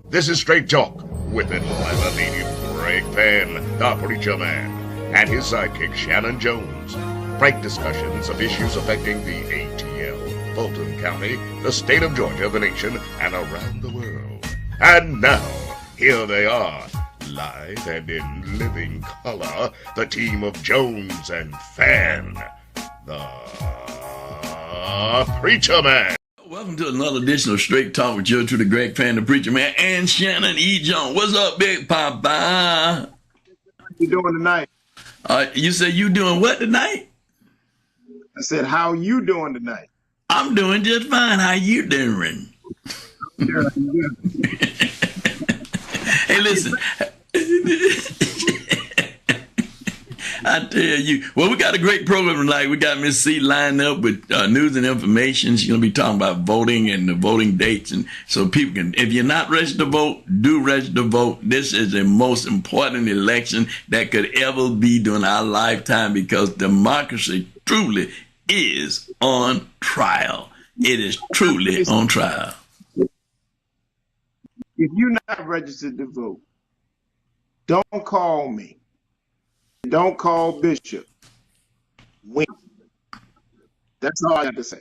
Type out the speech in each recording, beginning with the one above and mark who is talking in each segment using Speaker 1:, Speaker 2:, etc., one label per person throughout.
Speaker 1: This is Straight Talk with Atlanta native Greg Fann, the Preacher Man, and his sidekick Shanan Jones. Frank discussions of issues affecting the ATL, Fulton County, the state of Georgia, the nation, and around the world. And now, here they are, live and in living color, the team of Jones and Fann, the Preacher Man.
Speaker 2: Welcome to another edition of Straight Talk with yours truly, Greg Fann, the Preacher Man, and Shanan E. Jones. What's up, Big Papa?
Speaker 3: How you doing tonight?
Speaker 2: You said you doing what tonight?
Speaker 3: I said, how you doing tonight?
Speaker 2: I'm doing just fine. How you doing? Hey, listen. I tell you, well, we got a great program tonight. We got Miss C lined up with news and information. She's going to be talking about voting and the voting dates. And so people can, if you're not registered to vote, do register to vote. This is the most important election that could ever be during our lifetime because democracy truly is on trial. It is truly on trial.
Speaker 3: If you're not registered to vote, don't call me. Don't call Bishop. Win. That's all I have to say.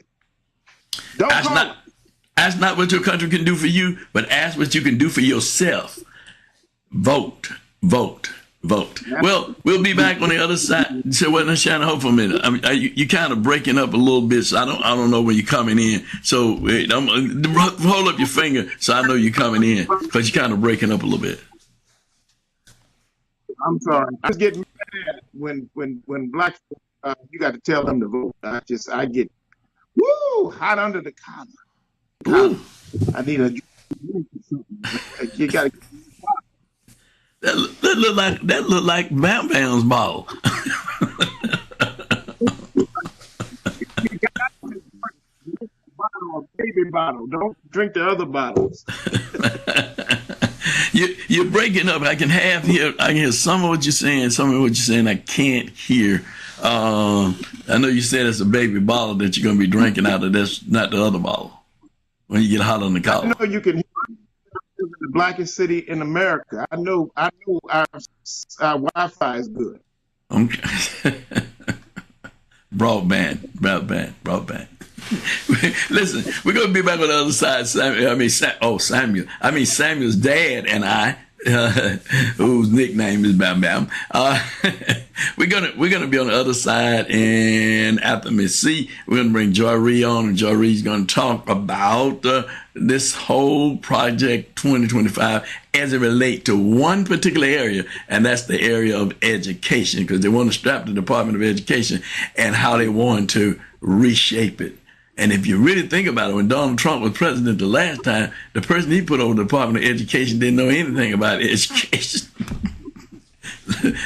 Speaker 3: Don't call.
Speaker 2: Ask not what your country can do for you, but ask what you can do for yourself. Vote, vote, vote. Well, we'll be back on the other side. So, well, let's Shannon, hold for a minute. I mean, you kind of breaking up a little bit, so I don't know when you're coming in. So, hold up your finger so I know you're coming in, because you're kind of breaking up a little bit.
Speaker 3: I'm sorry. I was getting mad when black folk, you got to tell them to vote. I get hot under the collar. I need a. You got to.
Speaker 2: That look like Bam Bam's bottle.
Speaker 3: Baby bottle. Don't drink the other bottles.
Speaker 2: You're breaking up. I can hear some of what you're saying, some of what you're saying I can't hear. I know you said it's a baby bottle that you're going to be drinking out of. That's not the other bottle. When you get hot on the collar.
Speaker 3: I know you can hear the blackest city in America. I know our Wi-Fi is good.
Speaker 2: Okay. Broadband. Listen, we're going to be back on the other side. Samuel's dad and I, whose nickname is Bam Bam. We're gonna be on the other side, and after Miss C, we're gonna bring Joy Ree on, and Joy Ree's gonna talk about this whole project 2025 as it relates to one particular area, and that's the area of education, because they want to strap the Department of Education and how they want to reshape it. And if you really think about it, when Donald Trump was president the last time, the person he put over the Department of Education didn't know anything about education.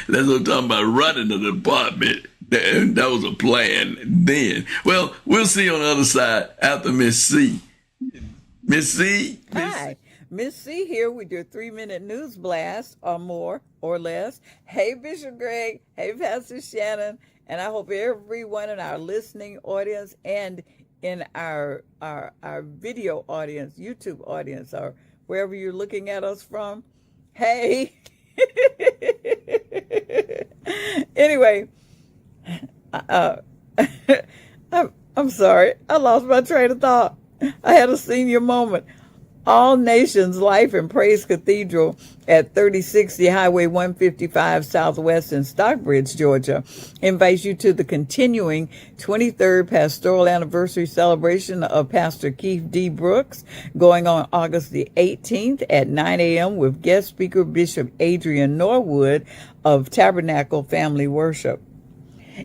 Speaker 2: That's what I'm talking about, running the department. That was a plan then. Well, we'll see on the other side after Miss C. Miss C?
Speaker 4: Hi, Miss C here with your 3-minute news blast, or more or less. Hey, Bishop Greg. Hey, Pastor Shanan. And I hope everyone in our listening audience and in our video audience, YouTube audience, or wherever you're looking at us from. Hey. Anyway, I'm sorry. I lost my train of thought. I had a senior moment. All Nations Life and Praise Cathedral at 3060 Highway 155 Southwest in Stockbridge, Georgia, invites you to the continuing 23rd Pastoral Anniversary celebration of Pastor Keith D. Brooks, going on August the 18th at 9 a.m. with guest speaker Bishop Adrian Norwood of Tabernacle Family Worship.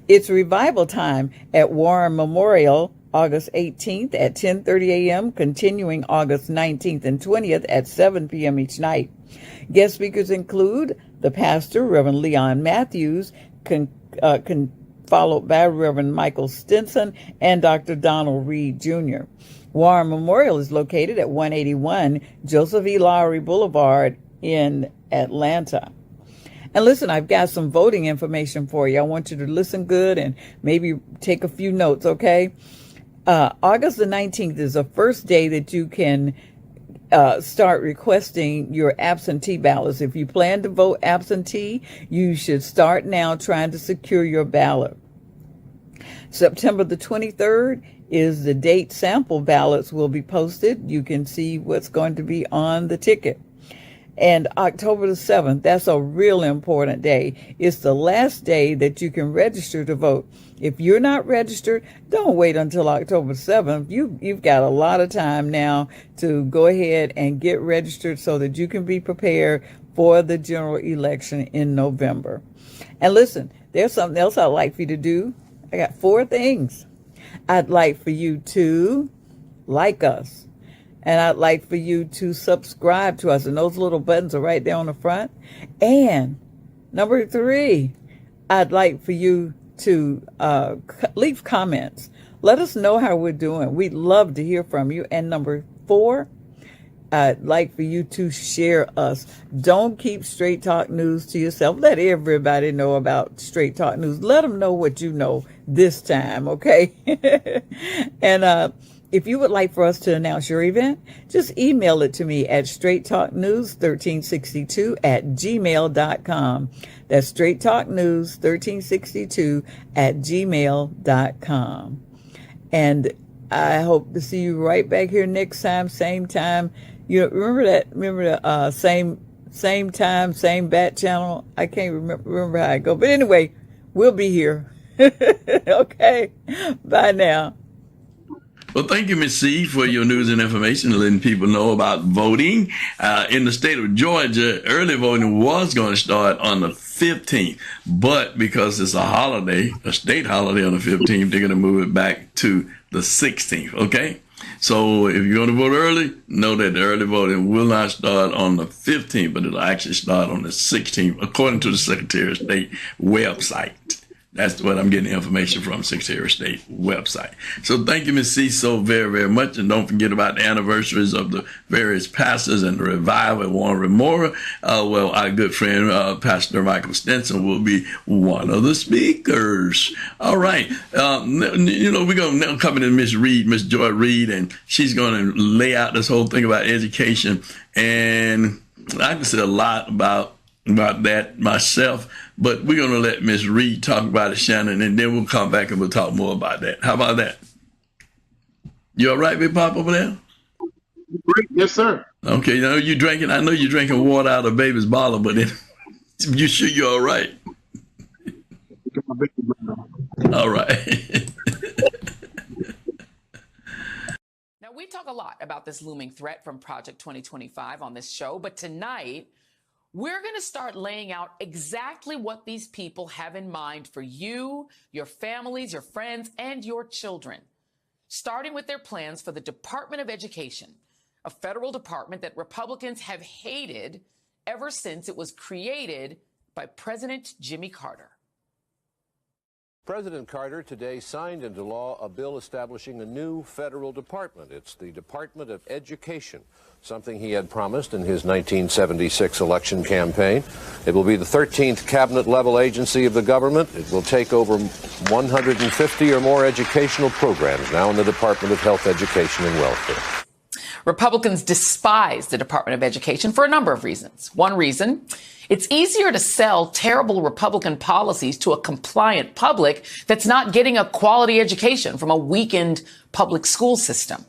Speaker 4: It's revival time at Warren Memorial, August 18th at 10:30 a.m., continuing August 19th and 20th at 7 p.m. each night. Guest speakers include the pastor, Reverend Leon Matthews, followed by Reverend Michael Stinson and Dr. Donald Reed Jr. Warren Memorial is located at 181 Joseph E. Lowry Boulevard in Atlanta. And listen, I've got some voting information for you. I want you to listen good and maybe take a few notes, okay? August the 19th is the first day that you can start requesting your absentee ballots. If you plan to vote absentee, you should start now trying to secure your ballot. September the 23rd is the date sample ballots will be posted. You can see what's going to be on the ticket. And October the 7th, that's a real important day. It's the last day that you can register to vote. If you're not registered, don't wait until October 7th. You've got a lot of time now to go ahead and get registered so that you can be prepared for the general election in November. And listen, there's something else I'd like for you to do. I got 4 things. I'd like for you to like us. And I'd like for you to subscribe to us. And those little buttons are right there on the front. And number 3, I'd like for you to leave comments. Let us know how we're doing. We'd love to hear from you. And number 4, I'd like for you to share us. Don't keep Straight Talk News to yourself. Let everybody know about Straight Talk News. Let them know what you know this time, okay? And if you would like for us to announce your event, just email it to me at straighttalknews1362@gmail.com. That's straighttalknews1362@gmail.com. And I hope to see you right back here next time, same time. You know, remember the same time, same bat channel? I can't remember how I go. But anyway, we'll be here. Okay. Bye now.
Speaker 2: Well, thank you, Ms. C, for your news and information, letting people know about voting. In the state of Georgia, early voting was going to start on the 15th, but because it's a holiday, a state holiday on the 15th, they're going to move it back to the 16th, okay? So if you're going to vote early, know that the early voting will not start on the 15th, but it'll actually start on the 16th, according to the Secretary of State website. That's what I'm getting information from, Secretary of State website. So thank you, Ms. C, so very, very much. And don't forget about the anniversaries of the various pastors and the revival at Warren Remora. Well, our good friend, Pastor Michael Stinson, will be one of the speakers. All right. You know, we're going to now come in to Miss Reed, Miss Joy Reed, and she's going to lay out this whole thing about education. And I can say a lot about that myself, but we're going to let Miss Reed talk about it, Shanan, and then we'll come back and we'll talk more about that. How about that? You all right, Big Pop, over there?
Speaker 3: Great. Yes, sir.
Speaker 2: Okay, now I know you're drinking water out of baby's bottle, but then you sure you're all right? All right.
Speaker 5: Now, we talk a lot about this looming threat from Project 2025 on this show, but tonight, we're going to start laying out exactly what these people have in mind for you, your families, your friends, and your children, starting with their plans for the Department of Education, a federal department that Republicans have hated ever since it was created by President Jimmy Carter.
Speaker 6: President Carter today signed into law a bill establishing a new federal department. It's the Department of Education, something he had promised in his 1976 election campaign. It will be the 13th cabinet-level agency of the government. It will take over 150 or more educational programs now in the Department of Health, Education, and Welfare.
Speaker 5: Republicans despise the Department of Education for a number of reasons. One reason, it's easier to sell terrible Republican policies to a compliant public that's not getting a quality education from a weakened public school system.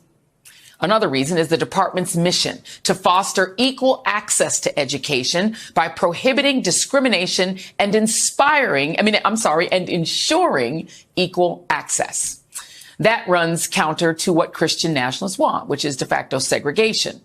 Speaker 5: Another reason is the department's mission to foster equal access to education by prohibiting discrimination and ensuring equal access. That runs counter to what Christian nationalists want, which is de facto segregation.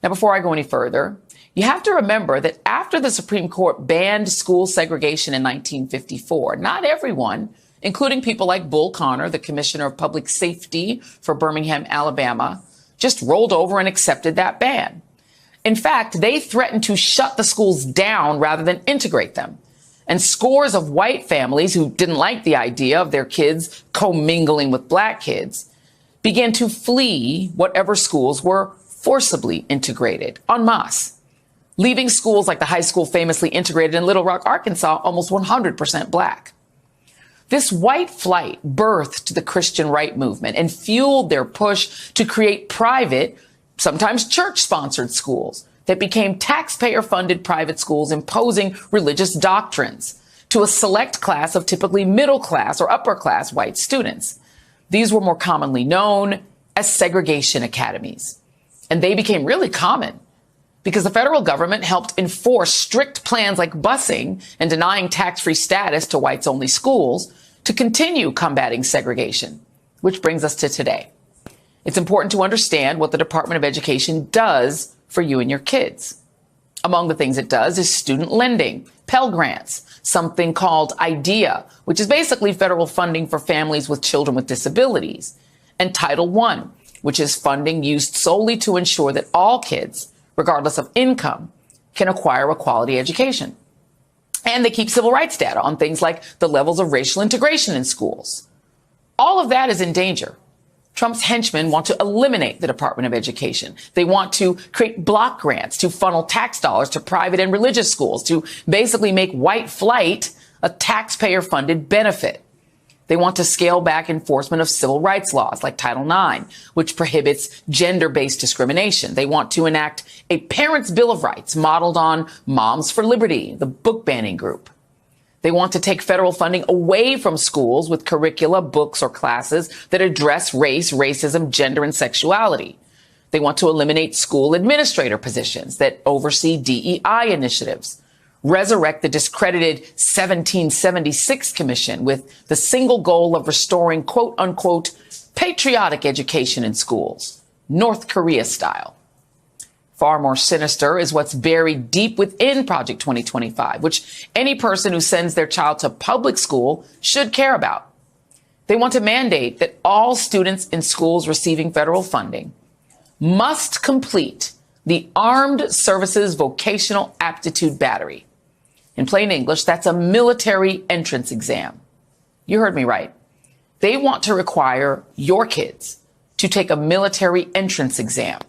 Speaker 5: Now, before I go any further, you have to remember that after the Supreme Court banned school segregation in 1954, not everyone, including people like Bull Connor, the Commissioner of Public Safety for Birmingham, Alabama, just rolled over and accepted that ban. In fact, they threatened to shut the schools down rather than integrate them. And scores of white families who didn't like the idea of their kids commingling with black kids began to flee whatever schools were forcibly integrated en masse, leaving schools like the high school famously integrated in Little Rock, Arkansas, almost 100% black. This white flight birthed the Christian right movement and fueled their push to create private, sometimes church-sponsored schools that became taxpayer-funded private schools imposing religious doctrines to a select class of typically middle-class or upper-class white students. These were more commonly known as segregation academies. And they became really common because the federal government helped enforce strict plans like busing and denying tax-free status to whites-only schools to continue combating segregation, which brings us to today. It's important to understand what the Department of Education does for you and your kids. Among the things it does is student lending, Pell Grants, something called IDEA, which is basically federal funding for families with children with disabilities, and Title I, which is funding used solely to ensure that all kids, regardless of income, can acquire a quality education. And they keep civil rights data on things like the levels of racial integration in schools. All of that is in danger. Trump's henchmen want to eliminate the Department of Education. They want to create block grants to funnel tax dollars to private and religious schools to basically make white flight a taxpayer-funded benefit. They want to scale back enforcement of civil rights laws like Title IX, which prohibits gender-based discrimination. They want to enact a Parents' Bill of Rights modeled on Moms for Liberty, the book banning group. They want to take federal funding away from schools with curricula, books, or classes that address race, racism, gender, and sexuality. They want to eliminate school administrator positions that oversee DEI initiatives, resurrect the discredited 1776 Commission with the single goal of restoring, quote unquote, patriotic education in schools, North Korea style. Far more sinister is what's buried deep within Project 2025, which any person who sends their child to public school should care about. They want to mandate that all students in schools receiving federal funding must complete the Armed Services Vocational Aptitude Battery. In plain English, that's a military entrance exam. You heard me right. They want to require your kids to take a military entrance exam.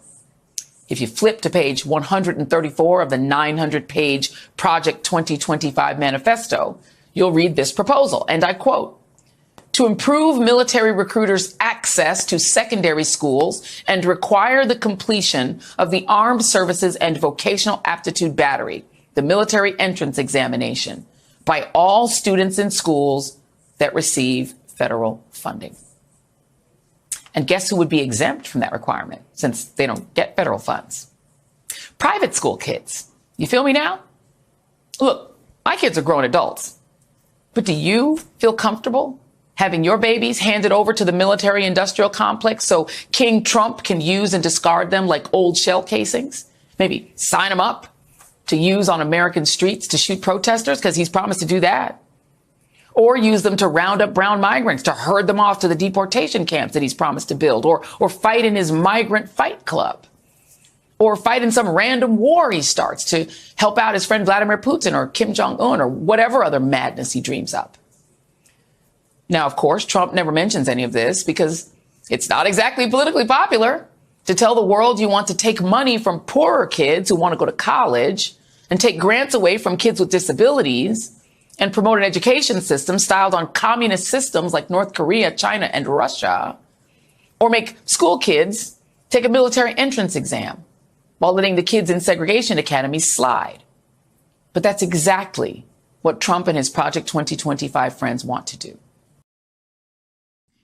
Speaker 5: If you flip to page 134 of the 900-page Project 2025 manifesto, you'll read this proposal, and I quote, "To improve military recruiters' access to secondary schools and require the completion of the Armed Services and Vocational Aptitude Battery, the military entrance examination, by all students in schools that receive federal funding." And guess who would be exempt from that requirement since they don't get federal funds? Private school kids. You feel me now? Look, my kids are grown adults. But do you feel comfortable having your babies handed over to the military industrial complex so King Trump can use and discard them like old shell casings? Maybe sign them up to use on American streets to shoot protesters because he's promised to do that. Or use them to round up brown migrants, to herd them off to the deportation camps that he's promised to build, or fight in his migrant fight club, or fight in some random war he starts to help out his friend Vladimir Putin or Kim Jong-un or whatever other madness he dreams up. Now, of course, Trump never mentions any of this because it's not exactly politically popular to tell the world you want to take money from poorer kids who want to go to college and take grants away from kids with disabilities and promote an education system styled on communist systems like North Korea, China, and Russia, or make school kids take a military entrance exam while letting the kids in segregation academies slide. But that's exactly what Trump and his Project 2025 friends want to do.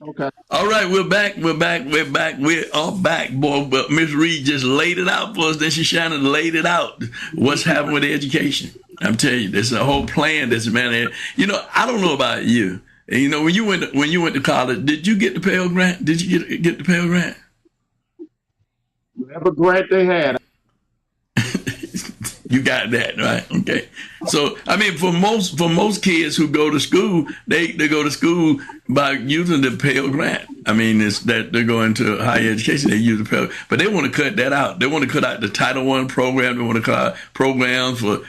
Speaker 3: Okay.
Speaker 2: All right, we're back. We're all back, boy. But Miss Reed just laid it out for us. Then Shanan laid it out. What's happening with education? I'm telling you, there's a whole plan that's man. You know, I don't know about you. You know, when you went to college, did you get the Pell Grant? Did you get the Pell Grant?
Speaker 3: Whatever grant they had.
Speaker 2: You got that, right? Okay. So, I mean, for most kids who go to school, they go to school by using the Pell Grant. I mean, it's that they're going to higher education, they use the Pell, but they want to cut that out. They want to cut out the Title I program. They want to cut out programs for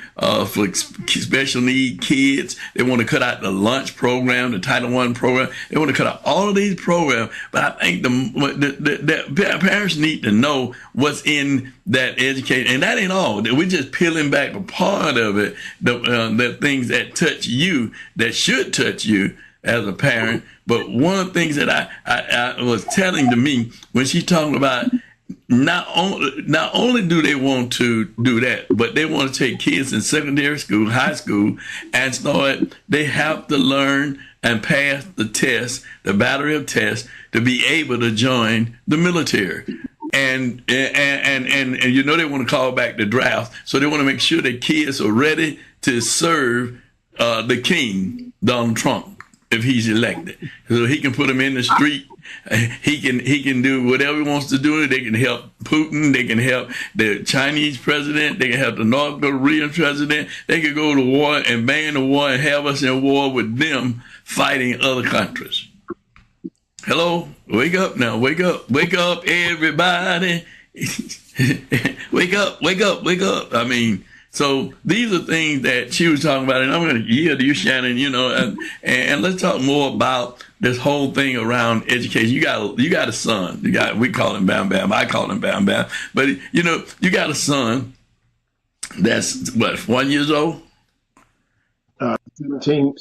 Speaker 2: special need kids. They want to cut out the lunch program, the Title I program. They want to cut out all of these programs. But I think the parents need to know what's in that education, and that ain't all. We're just peeling back a part of it. The things that touch you, that should touch you as a parent. But one of the things that I was telling to me when she talking about not only do they want to do that, but they want to take kids in secondary school, high school, and start. They have to learn and pass the test, the battery of tests, to be able to join the military. And you know they want to call back the draft, so they want to make sure that kids are ready to serve the king, Donald Trump, if he's elected, so he can put them in the street. He can do whatever he wants to do. They can help Putin. They can help the Chinese president. They can help the North Korean president. They could go to war and ban the war and have us in war with them fighting other countries. Hello, wake up now. Wake up, everybody. Wake up. I mean, so these are things that she was talking about, and I'm going to yield to you, Shanan, and let's talk more about this whole thing around education. You got a son. We call him Bam Bam. I call him Bam Bam. But you got a son that's what, 1 year old?
Speaker 3: 17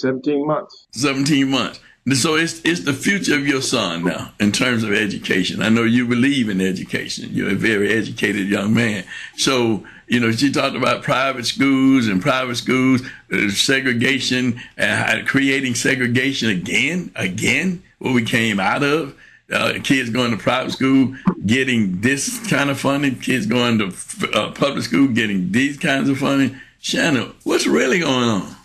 Speaker 3: months.
Speaker 2: 17 months. So it's the future of your son now in terms of education. I know you believe in education. You're a very educated young man. So, she talked about private schools, segregation, creating segregation again, what we came out of. Kids going to private school, getting this kind of funding. Kids going to public school, getting these kinds of funding. Shannon, what's really going on?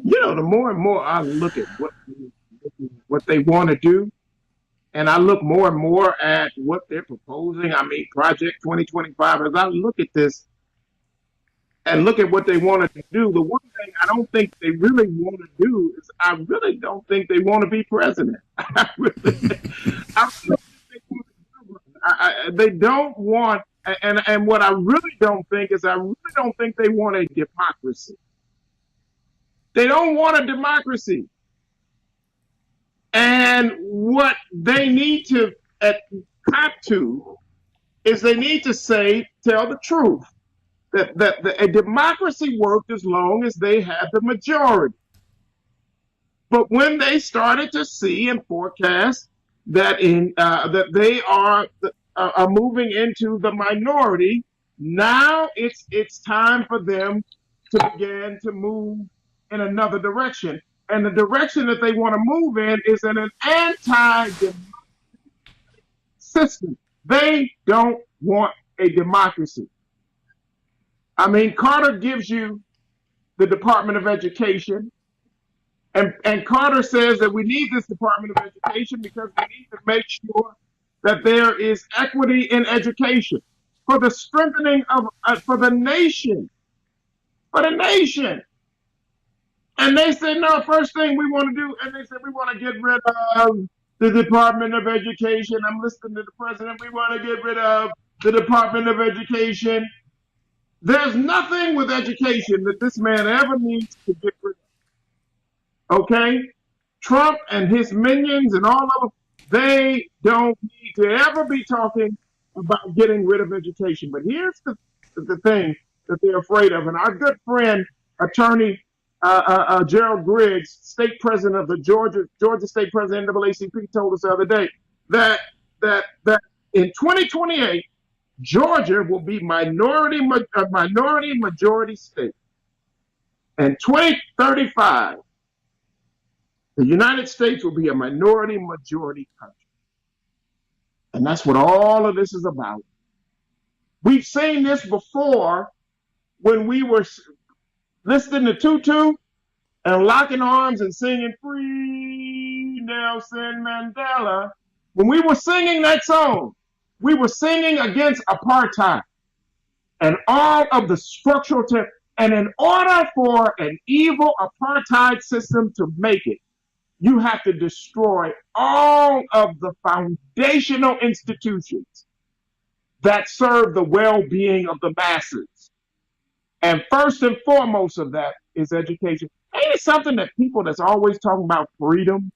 Speaker 3: The more and more I look at what they want to do, and I look more and more at what they're proposing. I mean, Project 2025, as I look at this and look at what they want to do, the one thing I don't think they really want to do is I really don't think they want to be president. They don't want, and what I really don't think is I really don't think they want a democracy. They don't want a democracy. And what they need to cop to is they need to tell the truth. That a democracy worked as long as they had the majority. But when they started to see and forecast that that they are moving into the minority, now it's time for them to begin to move in another direction. And the direction that they want to move in is in an anti-democratic system. They don't want a democracy. I mean, Carter gives you the Department of Education, and Carter says that we need this Department of Education because we need to make sure that there is equity in education for the strengthening of, for the nation. And they said, no, first thing we want to do, and they said, we want to get rid of the Department of Education. I'm listening to the president. We want to get rid of the Department of Education. There's nothing with education that this man ever needs to get rid of. Okay? Trump and his minions and all of them, they don't need to ever be talking about getting rid of education. But here's the thing that they're afraid of. And our good friend, attorney Gerald Griggs, state president of the Georgia State President NAACP, told us the other day that in 2028, Georgia will be minority majority state. And 2035, the United States will be a minority majority country. And that's what all of this is about. We've seen this before when we were listening to Tutu and locking arms and singing Free Nelson Mandela. When we were singing that song, we were singing against apartheid and all of the structural and in order for an evil apartheid system to make it, you have to destroy all of the foundational institutions that serve the well-being of the masses. And first and foremost of that is education. Ain't it something that people that's always talking about freedom?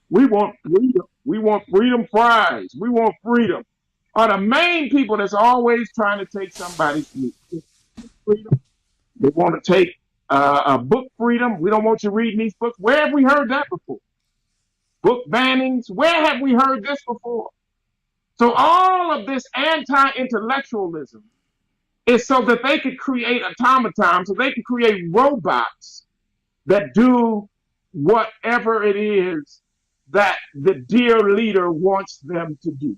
Speaker 3: We want freedom. We want freedom fries. We want freedom. Are the main people that's always trying to take somebody's freedom. They want to take book freedom. We don't want you reading these books. Where have we heard that before? Book bannings. Where have we heard this before? So all of this anti-intellectualism is so that they could create automatons, so they can create robots that do whatever it is that the dear leader wants them to do.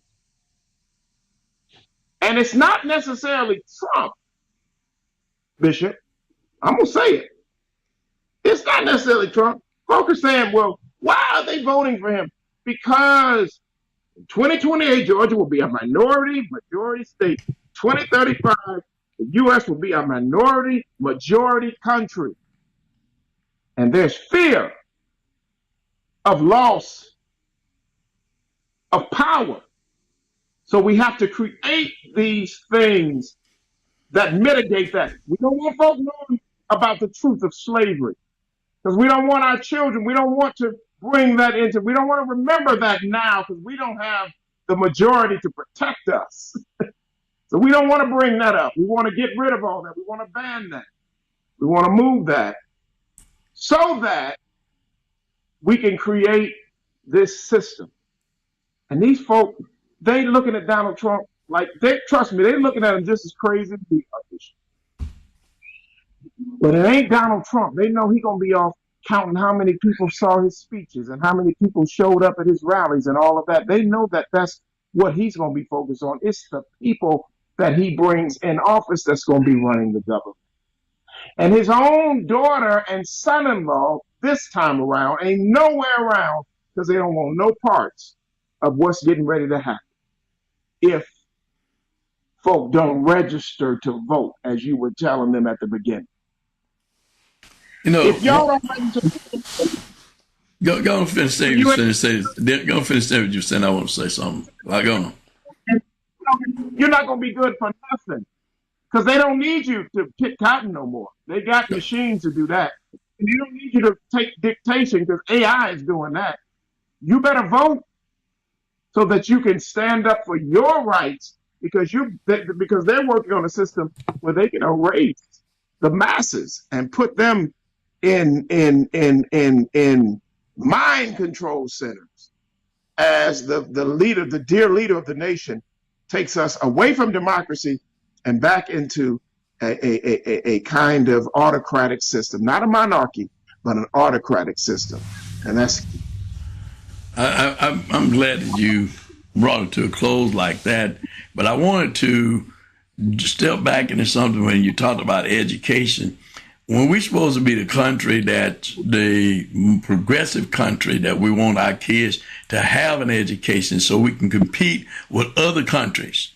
Speaker 3: And it's not necessarily Trump, Bishop. I'm going to say it. It's not necessarily Trump. Folks are saying, well, why are they voting for him? Because in 2028, Georgia will be a majority state. 2035, the U.S. will be a majority country. And there's fear of loss of power. So we have to create these things that mitigate that. We don't want folks knowing about the truth of slavery because we don't want our children, we don't want to bring that into, we don't want to remember that now because we don't have the majority to protect us. So we don't want to bring that up. We want to get rid of all that. We want to ban that. We want to move that so that we can create this system. And these folk, they looking at Donald Trump like, trust me, they're looking at him just as crazy as we are. But it ain't Donald Trump. They know he's going to be off counting how many people saw his speeches and how many people showed up at his rallies and all of that. They know that that's what he's going to be focused on. It's the people that he brings in office that's going to be running the government. And his own daughter and son-in-law this time around ain't nowhere around because they don't want no parts of what's getting ready to happen if folk don't register to vote, as you were telling them at the beginning.
Speaker 2: You know,
Speaker 3: if y'all don't register,
Speaker 2: go and finish saying what you're saying. Go and finish saying what you're saying. I want to say something. Go on.
Speaker 3: You're not going to be good for nothing because they don't need you to pick cotton no more. They got machines to do that. And they don't need you to take dictation because AI is doing that. You better vote so that you can stand up for your rights because they're working on a system where they can erase the masses and put them in mind control centers as the leader, the dear leader of the nation, takes us away from democracy and back into a kind of autocratic system, not a monarchy, but an autocratic system. And that's.
Speaker 2: I'm glad that you brought it to a close like that, but I wanted to step back into something when you talked about education. When we're supposed to be the country the progressive country that we want our kids to have an education so we can compete with other countries,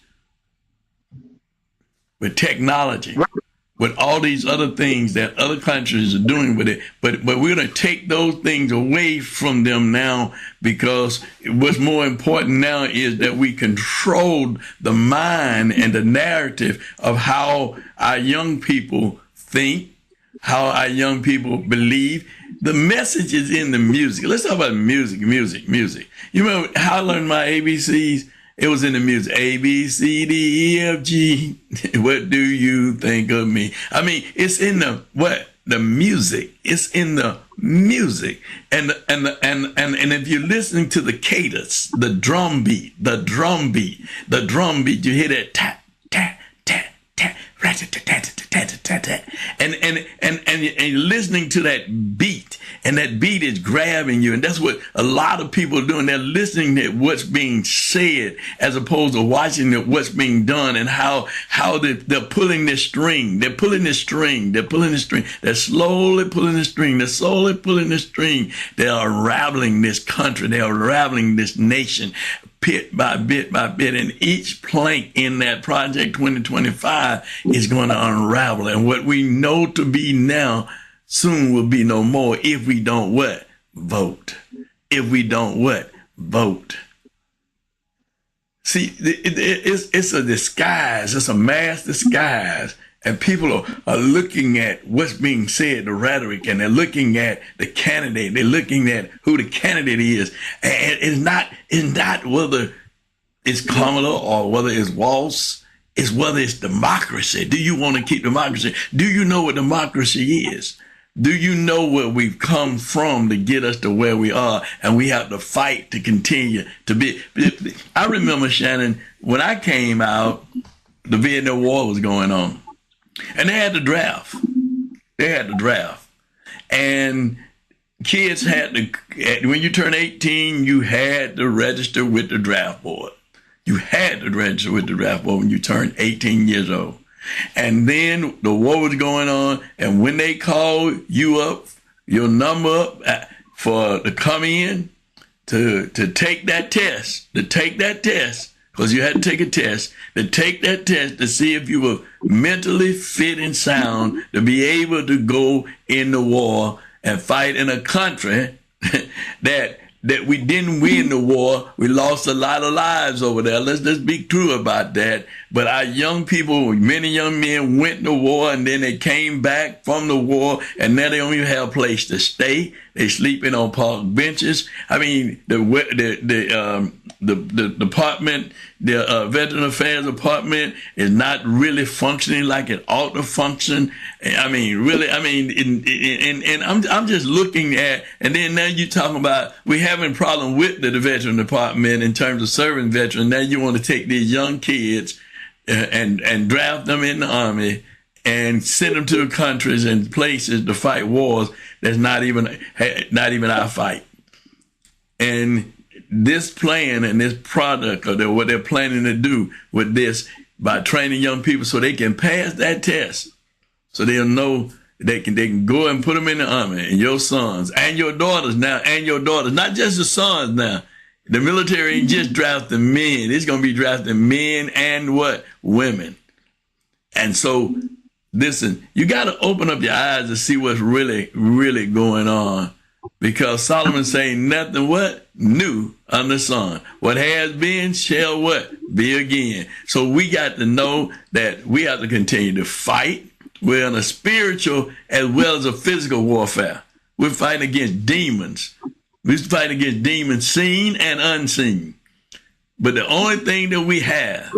Speaker 2: with technology, with all these other things that other countries are doing with it. But we're going to take those things away from them now because what's more important now is that we control the mind and the narrative of how our young people think, how our young people believe. The message is in the music. Let's talk about music. You remember how I learned my ABCs? It was in the music. A, B, C, D, E, F, G. What do you think of me? I mean, it's in the music. It's in the music. And if you're listening to the cadence, the drum beat, you hear that tap, tap, tap, tap, and you're listening to that beat, and that beat is grabbing you, and that's what a lot of people are doing. They're listening to what's being said as opposed to watching what's being done, and how they're pulling this string. They're slowly pulling the string. They're unraveling this country. They're unraveling this nation. Bit by bit, and each plank in that Project 2025 is going to unravel. And what we know to be now soon will be no more if we don't what? Vote. If we don't what? Vote. See, it's a disguise. It's a mass disguise. And people are looking at what's being said, the rhetoric, and they're looking at the candidate. They're looking at who the candidate is. And it's not whether it's Kamala or whether it's Walz. It's whether it's democracy. Do you want to keep democracy? Do you know what democracy is? Do you know where we've come from to get us to where we are? And we have to fight to continue to be. I remember, Shannon, when I came out, the Vietnam War was going on. And they had the draft. And kids had to, when you turn 18, you had to register with the draft board. You had to register with the draft board when you turned 18 years old. And then the war was going on, and when they called you up, your number up to come in to take that test, because you had to take a test, to take that test to see if you were mentally fit and sound to be able to go in the war and fight in a country that we didn't win the war. We lost a lot of lives over there. Let's just be true about that. But our young people, many young men went to war, and then they came back from the war, and now they don't even have a place to stay. They sleeping on park benches. I mean, the department, the Veteran Affairs Department is not really functioning like it ought to function. I mean, really, and I'm just looking at, and then now you talking about we having a problem with the Veteran Department in terms of serving veterans. Now you want to take these young kids and draft them in the Army and send them to countries and places to fight wars that's not even our fight. And this plan and this product, or what they're planning to do with this, by training young people so they can pass that test, so they'll know they can go and put them in the Army, and your sons and your daughters now, not just the sons now. The military ain't just drafting men. It's going to be drafting men and what? Women. And so, listen, you got to open up your eyes to see what's really, really going on. Because Solomon's saying nothing what? New under the sun. What has been shall what? Be again. So we got to know that we have to continue to fight. We're in a spiritual as well as a physical warfare. We're fighting against demons. We're fighting against demons seen and unseen. But the only thing that we have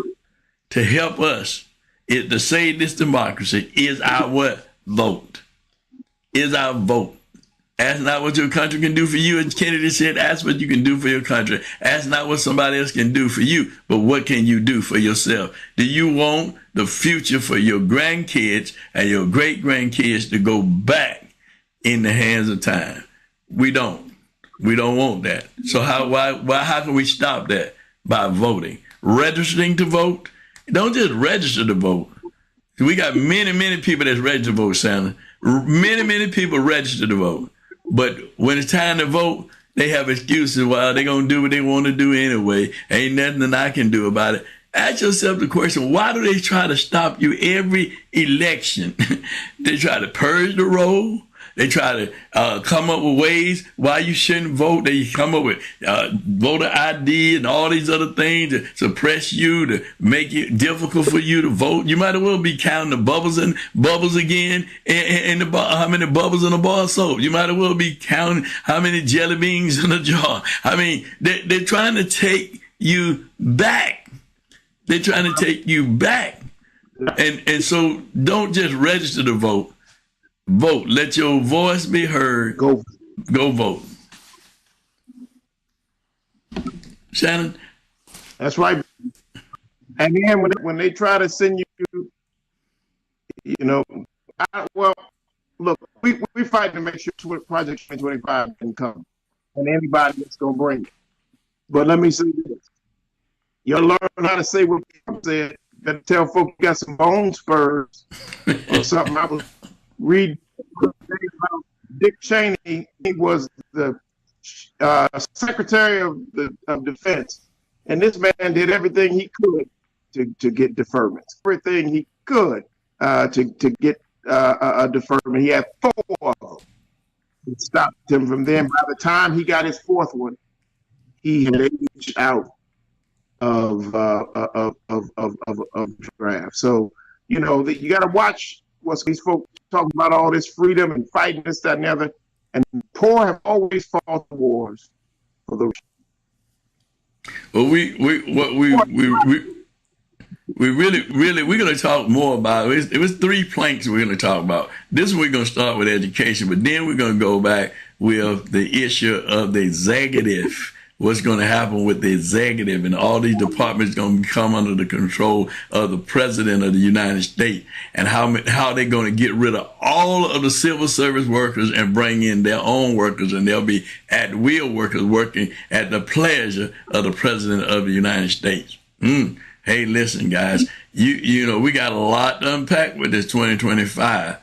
Speaker 2: to help us is to save this democracy is our what? Vote. Is our vote. Ask not what your country can do for you. As Kennedy said, ask what you can do for your country. Ask not what somebody else can do for you, but what can you do for yourself? Do you want the future for your grandkids and your great-grandkids to go back in the hands of time? We don't. We don't want that. So how can we stop that? By voting. Registering to vote. Don't just register to vote. We got many people that's registered to vote, Santa. Many people register to vote. But when it's time to vote, they have excuses. Well, they're going to do what they want to do anyway. Ain't nothing that I can do about it. Ask yourself the question, why do they try to stop you every election? They try to purge the roll. They try to come up with ways why you shouldn't vote. They come up with voter ID and all these other things to suppress you, to make it difficult for you to vote. You might as well be counting the bubbles again, and how many bubbles in a bar of soap. You might as well be counting how many jelly beans in a jar. I mean, they're trying to take you back. They're trying to take you back. And so don't just register to vote. Vote. Let your voice be heard. Go vote. Shannon?
Speaker 3: That's right. And then when they try to send you, look, we fight to make sure Project 2025 can come. And anybody that's going to bring it. But let me say this. You'll learn how to say what Trump said. Better tell folks you got some bone spurs or something. I was reading about Dick Cheney. He was the Secretary of Defense, and this man did everything he could to get deferments. Everything he could to get a deferment. He had 4 of them. It stopped him from then. By the time he got his 4th one, he had aged out of draft. So you got to watch what these folks talking about, all this freedom and fighting this, that, and the other. And poor have always fought the wars for the.
Speaker 2: Well, we're going to talk more about it. It was three planks we're going to talk about. This we're going to start with education, but then we're going to go back with the issue of the executive. What's going to happen with the executive, and all these departments going to come under the control of the president of the United States, and how they're going to get rid of all of the civil service workers and bring in their own workers, and they'll be at will workers working at the pleasure of the president of the United States. Hey, listen, guys, you know, we got a lot to unpack with this 2025.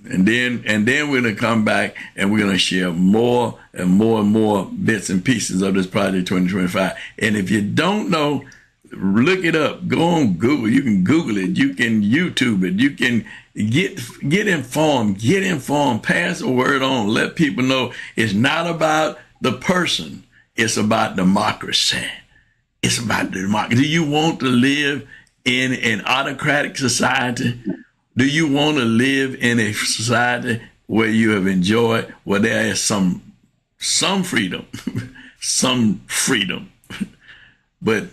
Speaker 2: And then we're going to come back and we're going to share more and more bits and pieces of this project 2025. And if you don't know, look it up. Go on Google. You can Google it. You can YouTube it. You can get informed. Get informed. Pass the word on. Let people know it's not about the person. It's about democracy. It's about democracy. Do you want to live in an autocratic society? Do you want to live in a society where you have enjoyed, where there is some freedom, some freedom? But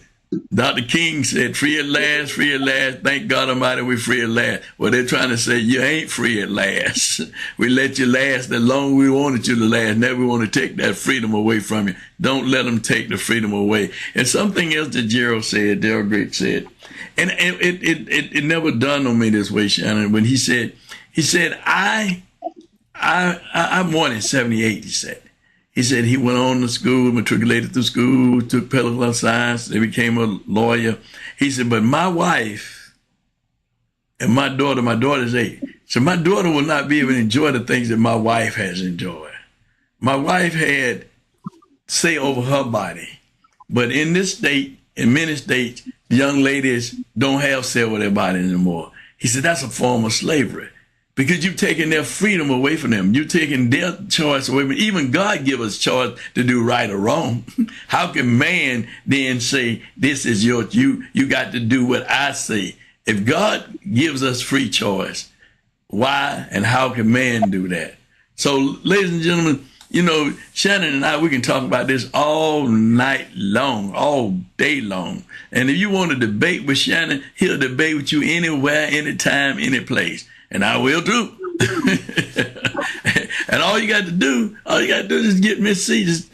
Speaker 2: Dr. King said, free at last, free at last. Thank God Almighty, we're free at last. Well, they're trying to say you ain't free at last. We let you last as long as we wanted you to last. Now we want to take that freedom away from you. Don't let them take the freedom away. And something else that Daryl Great said, and it never dawned on me this way, Shanan, when he said, I'm born in 78, He said he went on to school, matriculated through school, took political science, they became a lawyer. He said, but my wife and my daughter's 8. So my daughter will not be able to enjoy the things that my wife has enjoyed. My wife had say over her body. But in this state, in many states, young ladies don't have say over their body anymore. He said that's a form of slavery, because you've taken their freedom away from them. You've taken their choice away from them. Even God give us choice to do right or wrong. How can man then say, this is you got to do what I say? If God gives us free choice, why and how can man do that? So, ladies and gentlemen, you know, Shanan and I, we can talk about this all night long, all day long. And if you want to debate with Shanan, he'll debate with you anywhere, anytime, any place. And I will too. And all you got to do is get Miss C. Just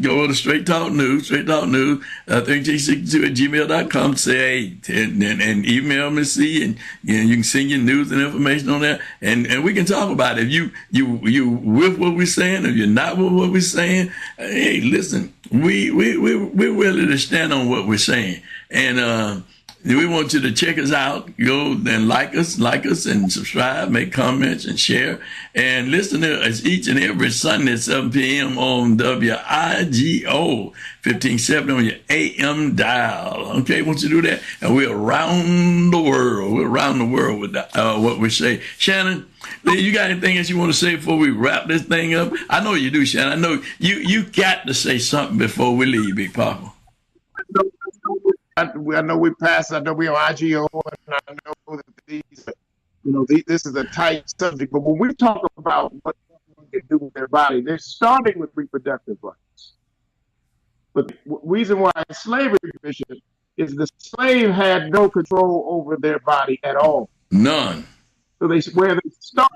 Speaker 2: go to Straight Talk News, 1362 at gmail.com. Say, hey, and email Miss C, and you can send your news and information on there, and we can talk about it. If you with what we're saying, if you're not with what we're saying, hey, listen, we're willing to stand on what we're saying, and we want you to check us out. Go and like us and subscribe, make comments and share. And listen to us each and every Sunday at 7 p.m. on WIGO 1570 on your AM dial. Okay, want you to do that. And we're around the world. We're around the world with what we say. Shanan, you got anything else you want to say before we wrap this thing up? I know you do, Shanan. I know you got to say something before we leave, Big Papa.
Speaker 3: I know we passed. I know we on IGO, and I know that this is a tight subject. But when we talk about what someone can do with their body, they're starting with reproductive rights. But the reason why slavery is the slave had no control over their body at all.
Speaker 2: None.
Speaker 3: So where they start,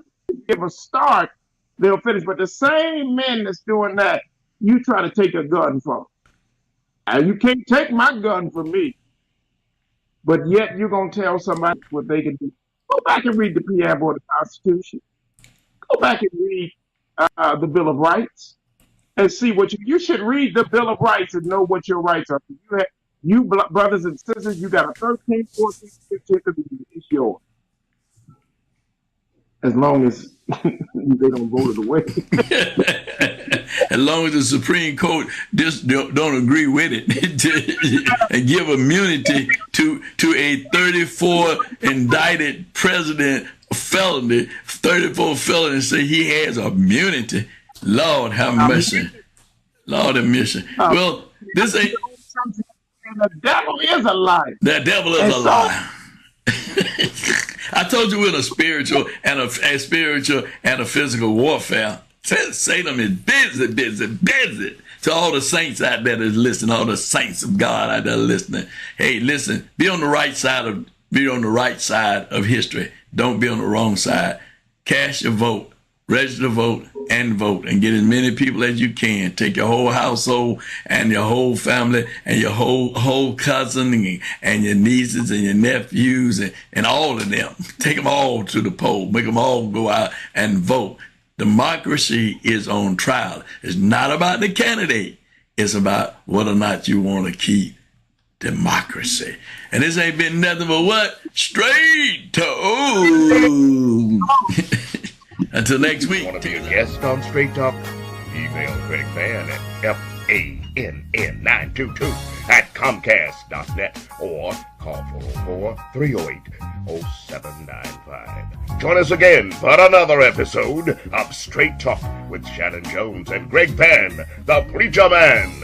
Speaker 3: give a start, they'll finish. But the same men that's doing that, you try to take a gun from them. You can't take my gun from me, but yet you're going to tell somebody what they can do. Go back and read the preamble of the Constitution. Go back and read the Bill of Rights and see what you should read the Bill of Rights and know what your rights are. You brothers and sisters, you got a 13, 14, 15, it's yours. As long as they don't vote it away.
Speaker 2: As long as the Supreme Court just don't agree with it and give immunity to a 34 indicted president felony, 34 felonies, say he has immunity. Lord have mercy. Lord have mercy. Well, this ain't.
Speaker 3: And the devil is a liar.
Speaker 2: The devil is a liar. I told you we're in a spiritual and a physical warfare. Satan is busy. To all the saints out there that's listening, all the saints of God out there listening. Hey, listen, be on the right side of history. Don't be on the wrong side. Cast your vote, register to vote, and get as many people as you can. Take your whole household and your whole family and your whole cousin and your nieces and your nephews and all of them. Take them all to the poll. Make them all go out and vote. Democracy is on trial. It's not about the candidate. It's about whether or not you want to keep democracy. And this ain't been nothing but what? Straight talk. Until next week.
Speaker 1: Want to be a guest on Straight Talk? Email Greg Fann at FANN922@comcast.net or call 404-308-0795. Join us again for another episode of Straight Talk with Shanan Jones and Greg Fann, the Preacher Man.